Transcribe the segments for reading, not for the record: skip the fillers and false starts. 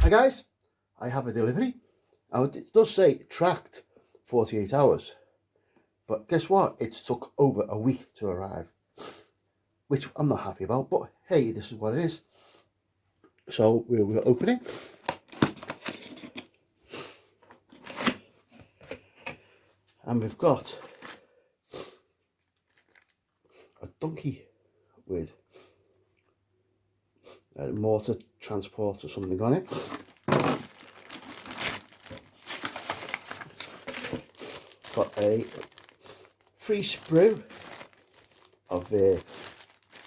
Hi guys, I have a delivery. Now it does say tracked 48 hours, but guess what? It took over a week to arrive, which I'm not happy about, but hey, this is what it is. So we'll open it. And we've got a donkey with a mortar transport or something on it. Got a free sprue of the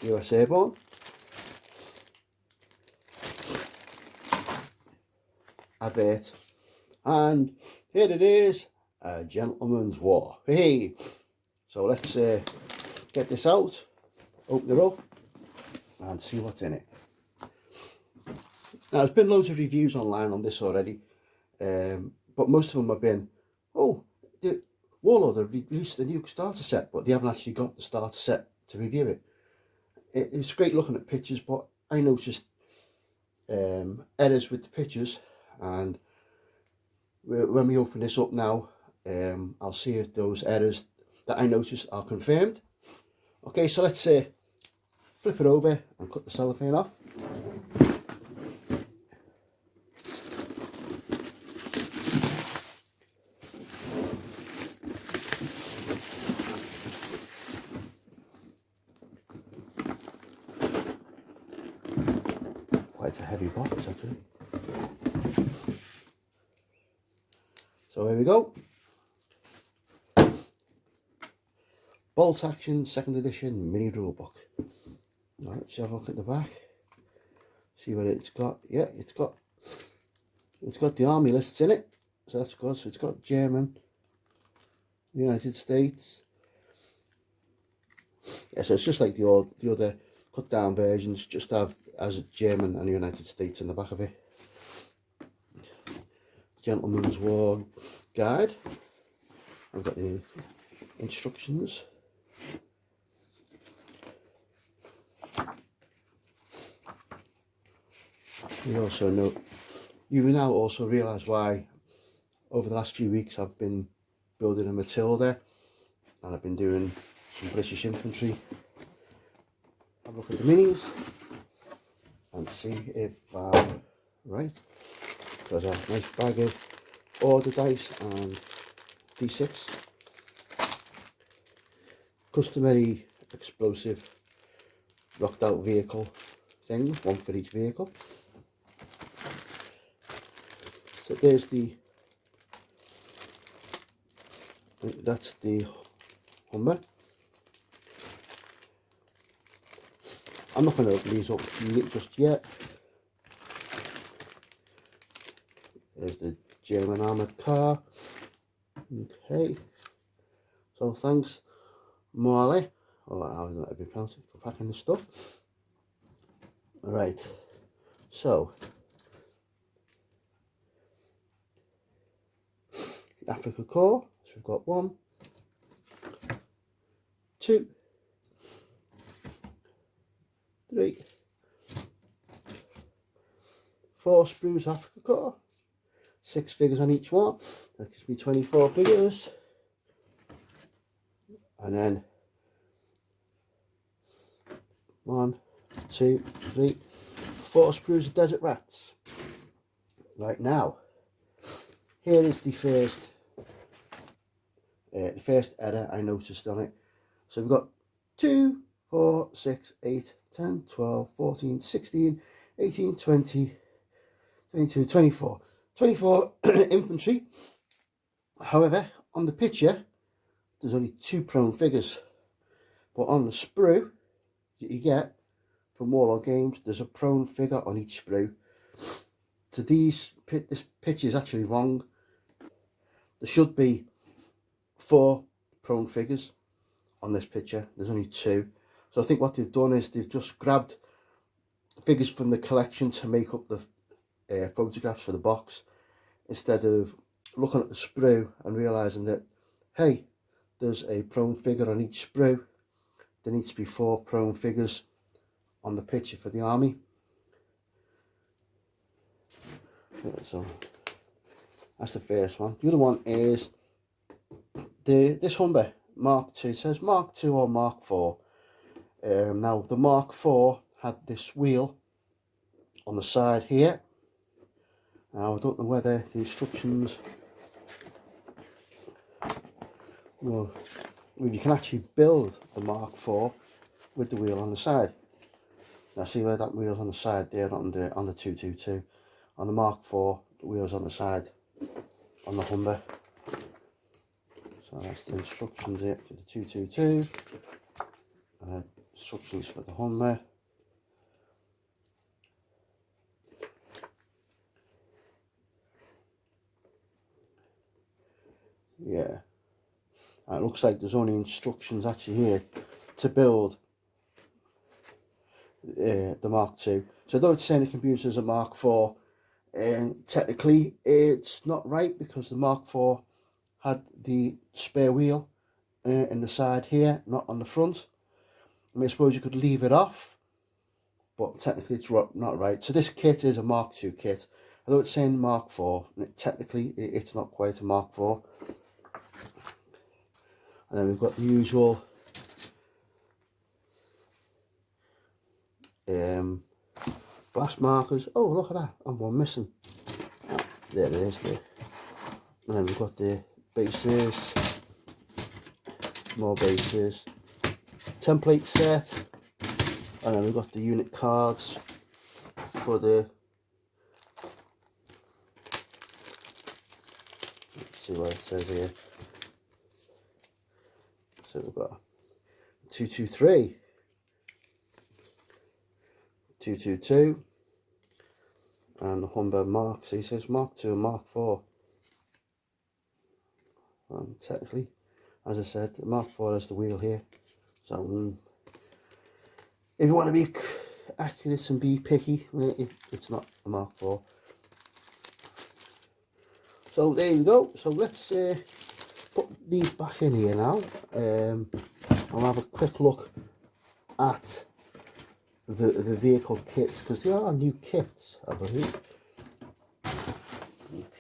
US Airborne. Advert. And here it is, a gentleman's war. Hey! So let's get this out, open it up and see what's in it. Now there's been loads of reviews online on this already, but most of them have been, oh, the Warlord have released a new starter set, but they haven't actually got the starter set to review it. It's great looking at pictures, but I noticed errors with the pictures, and when we open this up now, I'll see if those errors that I noticed are confirmed. Okay, so let's flip it over and cut the cellophane off. Quite a heavy box actually. So here we go. Bolt Action 2nd edition mini rulebook. Right, let's have a look at the back. See what it's got. Yeah, it's got the army lists in it. So that's good. So it's got German, United States. Yeah, so it's just like the other cut down versions, just have as German and United States in the back of it. Gentleman's War guide. I've got the instructions. You will now also realise why over the last few weeks I've been building a Matilda and I've been doing some British infantry. Have a look at the minis and see if I'm right. There's a nice bag of order dice and D6. Customary explosive rocked out vehicle things, one for each vehicle. So there's that's the Hummer. I'm not going to open these up just yet. There's the German armoured car. Okay. So thanks, Morley, or how do I pronounce it, for packing the stuff. Right. So Afrika Korps. So we've got 1, 2, 3, 4 sprues Afrika Korps. 6 figures on each one. That gives me 24 figures. And then 1, 2, 3, 4 sprues of Desert Rats. Right now, here is the first error I noticed on it. So we've got 2, 4, 6, 8, 10, 12, 14, 16, 18, 20, 22, 24. 24 infantry. However, on the picture, there's only 2 prone figures. But on the sprue that you get from Warlord Games, there's a prone figure on each sprue. So this picture is actually wrong. There should be 4 prone figures on this picture. There's only 2. So I think what they've done is they've just grabbed figures from the collection to make up the photographs for the box, instead of looking at the sprue and realising that, hey, there's a prone figure on each sprue. There needs to be 4 prone figures on the picture for the army. So that's the first one. The other one is this Humber Mark II. It says Mark II or Mark IV. Now the Mark IV had this wheel on the side here. Now I don't know whether the instructions, well, you can actually build the Mark IV with the wheel on the side. Now see where that wheel's on the side there, not on the 222. On the Mark IV, the wheel's on the side on the Humber. So that's the instructions here for the 222. Instructions for the Humber. Yeah. And it looks like there's only instructions actually here to build the Mark II. So though it's saying the computer is a Mark IV, technically it's not right, because the Mark IV had the spare wheel in the side here, not on the front. I mean, I suppose you could leave it off, but technically it's not right. So this kit is a Mark II kit. Although it's saying Mark IV, technically it's not quite a Mark IV. And then we've got the usual blast markers. Oh, look at that, I'm one missing. There it is there. And then we've got the bases, more bases, template set, and then we've got the unit cards for the, let's see what it says here. So we've got 223, 222, and the Humber Mark. So he says Mark II and Mark IV. And technically, as I said, the Mark IV has the wheel here. So if you want to be accurate and be picky, it's not a Mark IV. So there you go. So let's put these back in here now. I'll have a quick look at the vehicle kits, because they are new kits, I believe.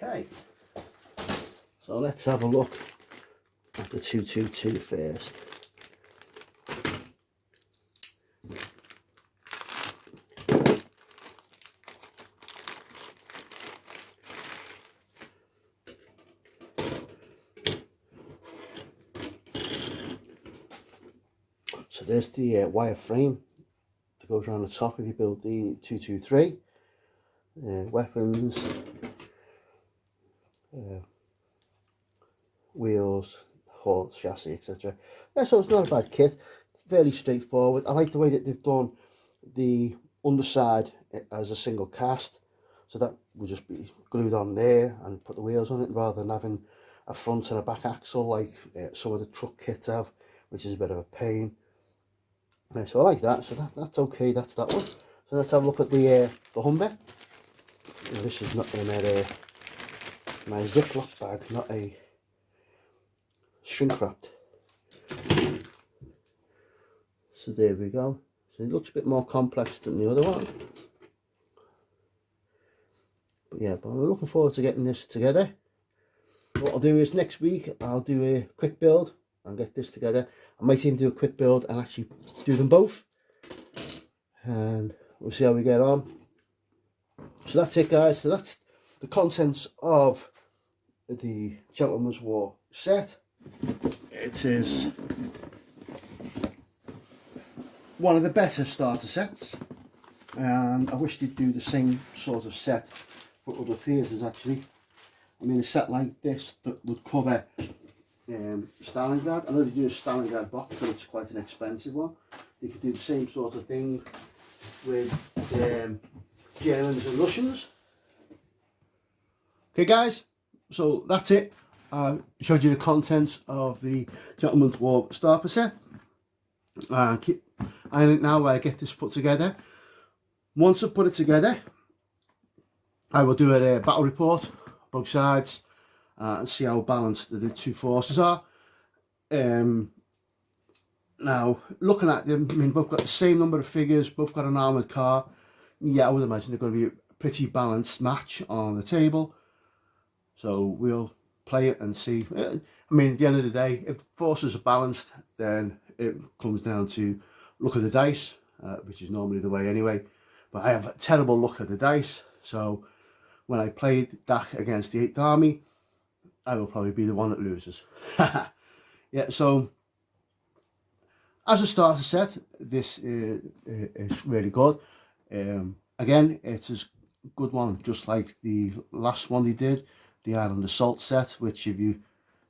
Okay, so let's have a look at the 222 first. So there's the wire frame that goes around the top if you build the 223. Weapons, wheels, hull, chassis, etc. Yeah, so it's not a bad kit, fairly straightforward. I like the way that they've done the underside as a single cast, so that will just be glued on there and put the wheels on it, rather than having a front and a back axle like some of the truck kits have, which is a bit of a pain. So I like that, so that's okay, that's that one. So let's have a look at the Humber. Now, this is not in my Ziploc bag, not a shrink wrapped. So there we go. So it looks a bit more complex than the other one. But yeah, but I'm looking forward to getting this together. What I'll do is next week I'll do a quick build and get this together. I might even do a quick build and actually do them both, and we'll see how we get on. So that's it, guys. So that's the contents of the Gentleman's War set. It is one of the better starter sets, and I wish they'd do the same sort of set for other theatres actually. I mean, a set like this that would cover Stalingrad. I know they do a Stalingrad box, but it's quite an expensive one. They could do the same sort of thing with Germans and Russians. Okay, guys, so that's it. I showed you the contents of the Gentleman's War starter set. I think now I get this put together. Once I put it together, I will do a battle report, both sides, and see how balanced the two forces are. Now, looking at them, I mean, both got the same number of figures, both got an armoured car. Yeah, I would imagine they're going to be pretty balanced match on the table. So we'll play it and see. I mean, at the end of the day, if the forces are balanced, then it comes down to look at the dice, which is normally the way anyway. But I have a terrible look at the dice, so when I played Dak against the 8th Army, I will probably be the one that loses. Yeah, so as a starter set, this is really good. Again, it's a good one, just like the last one they did, the Island Assault set, which if you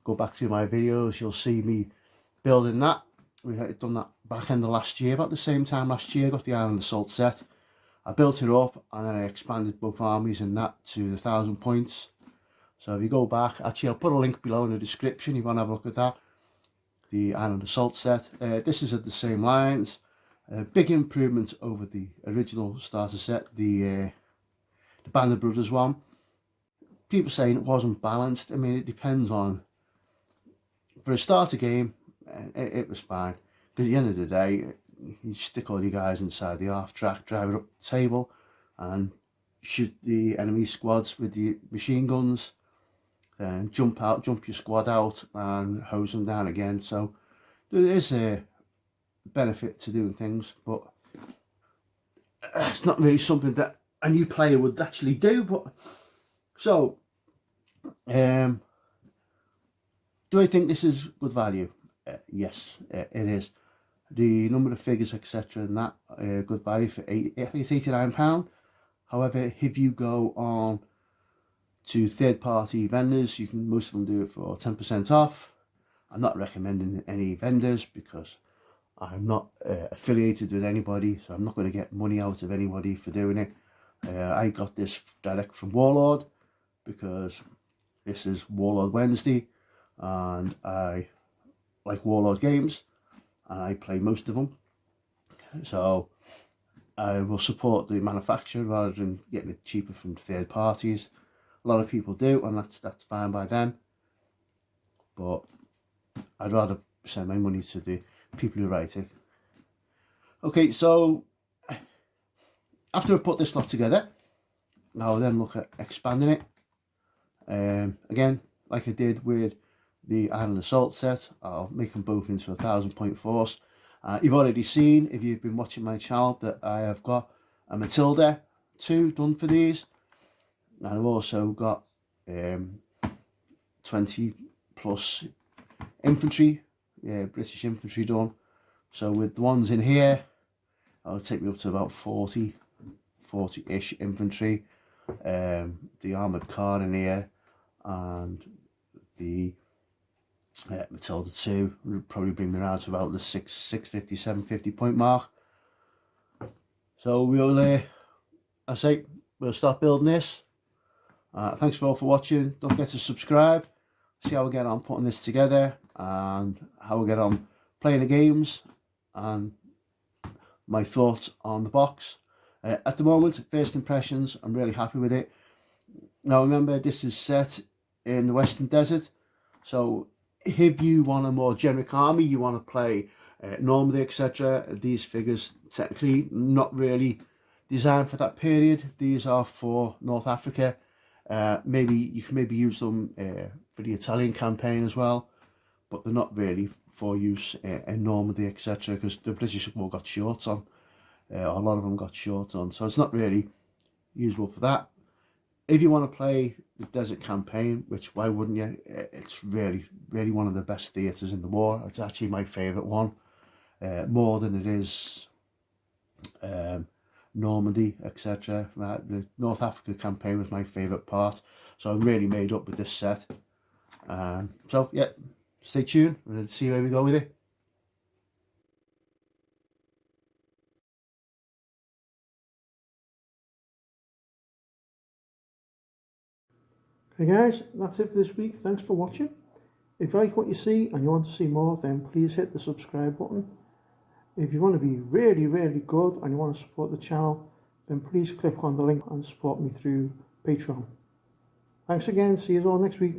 go back to my videos, you'll see me building that. We had done that back end of last year, about the same time last year, got the Island Assault set. I built it up and then I expanded both armies in that to the 1,000 points. So if you go back, actually I'll put a link below in the description if you want to have a look at that. The Island Assault set. This is at the same lines. Big improvement over the original starter set, the Band of Brothers one. People saying it wasn't balanced. I mean, it depends on. For a starter game, it was fine. Because at the end of the day, you stick all your guys inside the half track, drive it up the table, and shoot the enemy squads with the machine guns. Then jump your squad out and hose them down again. So there is a benefit to doing things, but it's not really something that a new player would actually do. But so, do I think this is good value? Yes, it is. The number of figures, etc., and that good value for it's £89. However, if you go on to third-party vendors, most of them do it for 10% off. I'm not recommending any vendors because I'm not affiliated with anybody, so I'm not going to get money out of anybody for doing it. I got this direct from Warlord because this is Warlord Wednesday and I like Warlord games and I play most of them, so I will support the manufacturer rather than getting it cheaper from third parties. A lot of people do, and that's fine by them, but I'd rather send my money to the people who write it. Okay, so after I've put this lot together, I'll then look at expanding it. Again, like I did with the Island Assault set, I'll make them both into a 1,000 point force. You've already seen, if you've been watching my channel, that I have got a Matilda 2 done for these. And I've also got 20 plus infantry, British infantry done. So with the ones in here, it'll take me up to about 40-ish infantry. The armoured car in here and the Matilda 2 will probably bring me around to about the 650, 750 point mark. So we'll, we'll start building this. Thanks for all for watching. Don't forget to subscribe. See how we get on putting this together and how we get on playing the games and my thoughts on the box. At the moment, first impressions, I'm really happy with it. Now remember, this is set in the Western Desert, so if you want a more generic army, you want to play Normandy, etc., these figures technically not really designed for that period. These are for North Africa. Maybe you can use them for the Italian campaign as well, but they're not really for use in Normandy, etc., because the British have all got shorts on. A lot of them got shorts on, so it's not really usable for that. If you want to play the Desert Campaign, which why wouldn't you? It's really one of the best theatres in the war. It's actually my favourite one, more than it is Normandy, etc. The North Africa campaign was my favourite part, so I'm really made up with this set. So yeah, stay tuned and let's see where we go with it. Hey guys, that's it for this week. Thanks for watching. If you like what you see and you want to see more, then please hit the subscribe button. If you want to be really good and you want to support the channel, then please click on the link and support me through Patreon. Thanks again. See you all next week.